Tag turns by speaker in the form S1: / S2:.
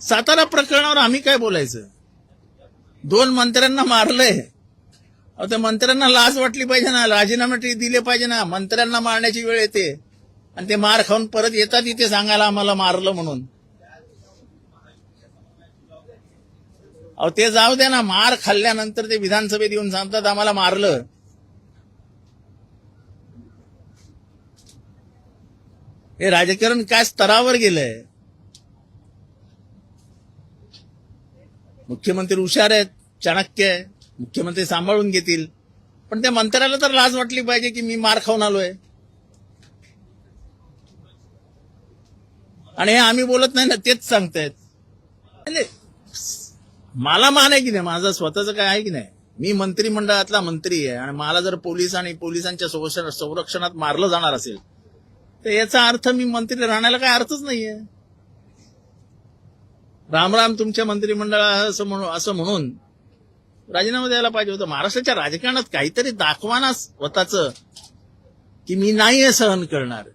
S1: सातारा प्रकरणावर आम्ही काय बोलायचं? 2 मंत्र्यांना मारलंय. अहो, त्या मंत्र्यांना लाज वाटली पाहिजे ना, राजीनामे दिले पाहिजे ना. मंत्र्यांना मारण्याची वेळ येते आणि ते मार खाऊन परत येतात इथे सांगायला आम्हाला मारलं म्हणून. अहो, ते जाऊ द्या ना, मार खाल्ल्यानंतर ते विधानसभेत येऊन सांगतात आम्हाला मारलं. हे राजकारण काय स्तरावर गेलंय. मुख्यमंत्री हुशार आहेत, चाणक्य आहे, मुख्यमंत्री सांभाळून घेतील. पण त्या मंत्र्याला तर लाज वाटली पाहिजे की मी मार खाऊन आलोय. आणि हे आम्ही बोलत नाही ना, तेच सांगतायत. म्हणजे मला मान आहे की नाही, माझं स्वतःचं काय आहे की नाही. मी मंत्रिमंडळातला मंत्री आहे आणि मला जर पोलीस आणि पोलिसांच्या संरक्षणात मारलं जाणार असेल तर याचा अर्थ मी मंत्री राहण्याला काय अर्थच नाहीये. रामराम तुमच्या मंत्रिमंडळात असं म्हणून राजीनामा द्यायला पाहिजे होतं. महाराष्ट्राच्या राजकारणात काहीतरी दाखवा ना स्वतःच की मी नाही हे सहन करणार.